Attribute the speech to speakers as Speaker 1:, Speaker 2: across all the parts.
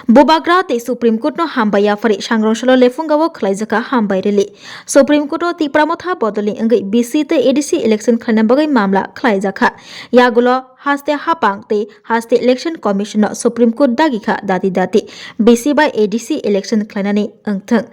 Speaker 1: Bobagra te Supreme Court no hambaya fari sangrongshalo lefungawo khlaijaka hambai rele Supreme Court o ti pramotha bodoli ngai BC te ADC election khlainabagai mamla khlaijaka yagulo haste hapang te haste election commission no Supreme Court dagikha dati BC by ADC election khlainani angthang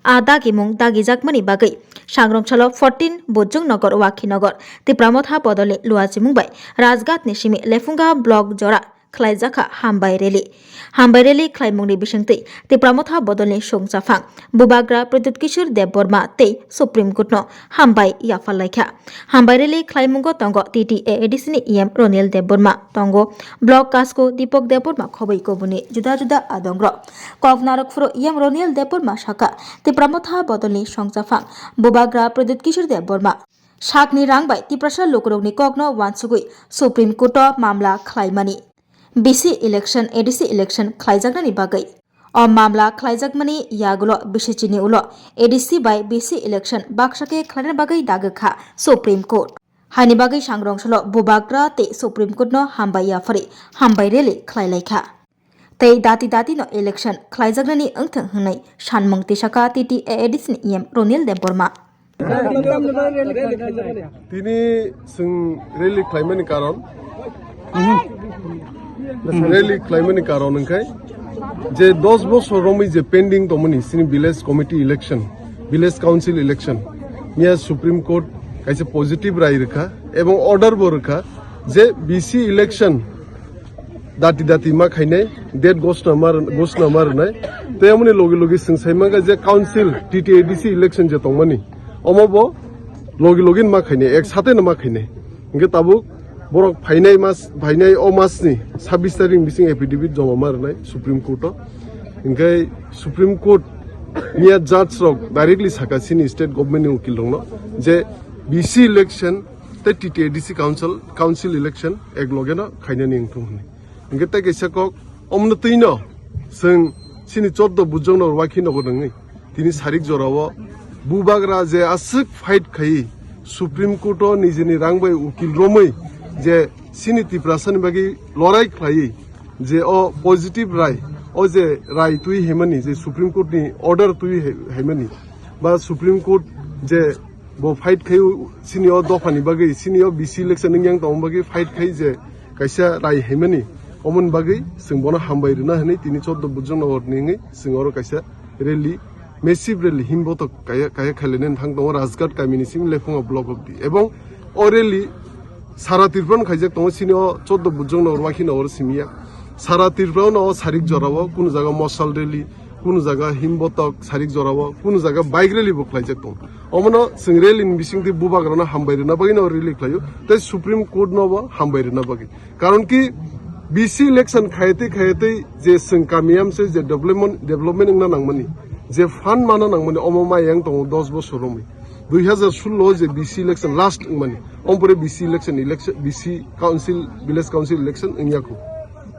Speaker 1: adagi mung dagi jakmani bagai sangrongshalo 14 bojong nagar wakinagar ti pramotha bodoli luachimung bai rajgat ni simi lefunga block jora khlaijaka hambai rele khlaimungni bisingtei te pramotha bodolni songchafang bubagra Pradyut Kishore Dev Burma te Supreme Court no hambai yafalaikha hambai rele khlaimungo tongo TTA ADC ni EM Ronil Dev Burma tongo block kasko Deepak Dev Burma khobai kobuni juda adongro koknarak furo EM Ronil Dev Burma shaka te pramotha bodolni songchafang bubagra Pradyut Kishore Dev Burma sakni rangbai tiprasa lokorokni kokno wansugui Supreme Court mamla khlaimani BC election ADC election khlaijaknani bagai o mamla khlaijakmani yagulo bisichini ulo ADC by BC election baksake khlaina bagai dagakha Supreme Court hani bagai sangrongshalo bubagra te Supreme Court no hambaya fari hambai rele khlailaikha tei dati no election khlaijaknani angthang hungnai sanmung tisaka TTA ADC ni EM Ronil Dev Burma
Speaker 2: তিনি rally ক্লাইমানি কারণ rally ক্লাইমানি কারণ ওখাই যে 10 বছর রমি যে pending দমনি সিনি village committee election village council election নিয়া supreme court কাইছে পজিটিভ রায় রেখা এবং অর্ডার বো রেখা যে বিসি ইলেকশন দাতি মা খাইনাই ডেট ঘোষণা মারনাই তো এমনি লগে সাইমাga যে কাউন্সিল টিটিএডিসি ইলেকশন যে তংমানি অমবো লগে মা খাইনাই একসাথে না মা খাইনাই ইনকে তাবুক borok phainai o masni 26 tarik bising affidavit joma marnai Supreme Court inkai Supreme Court niya judge rok directly sakasini state government ni ukil rong no je BC election te TTADC council election egloge no khainani ingthum hni inkai ta kaisa kok omno tuino sing sini 14 bujong no waki no gongi tini sarik jorawo bubagra je asuk fight khai Supreme Court o nijini rangbai ukil romai যে সিনি তিপ্রাসানি বাকি লড়াই খাই যে ও positive রায় ও যে রায় তুই হেমানি যে supreme court নি order তুই হেমানি বা সুপ্রিম কোর্ট যে বো ফাইট খাই সিনি ও দফানি বাকি সিনি ও বিসি ইলেকশন নিং তং বাকি ফাইট খাই যে কাইসা রায় হেমানি অমন বাকি जों বনা হামবাই রনা হনি তিনি 14 বুজন নগর নিঙি जों অর কাইসা রেলি মেসিভ রেলি হিমবত কায়া খালেনেন থাং দং রাজঘাট কামিনি সিম লেফং ব্লক অফ দি এবং ও রেলি সারা ত্রিপুরান খাইজাক দङ সিনিও 14 বুজং নগর মাখি নগর সিমিয়া সারা ত্রিপুরাও ন সারিক জরাবো কোন জায়গা মশাল রেলি কোন জায়গা হিমবতক সারিক জরাবো কোন জায়গা বাইক রেলি বো খাইজাক দङ অমনো जों রেলিন বিসিংতি বুবাগ্রানা হামবাইরনা বাগি ন রেলি খাইयो তাই সুপ্রিম কোর্ট নবো হামবাইরনা বাগি কারণ কি বিসি ইলেকশন খাইতে যে जों কামিয়াম সে যে ডেভেলপমেন্ট না নাংমানি যে ফান্ড মানা নাংমানি অমমা yang দङ 10 বছর রমি 2016 যে বিসি ইলেকশন লাস্ট মানে অম্পরে VC election VC council village council election ইংয়াকু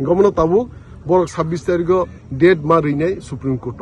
Speaker 2: গমনো তাবু বরক 26 তারিখ ডেট মারিনাই সুপ্রিম কোর্ট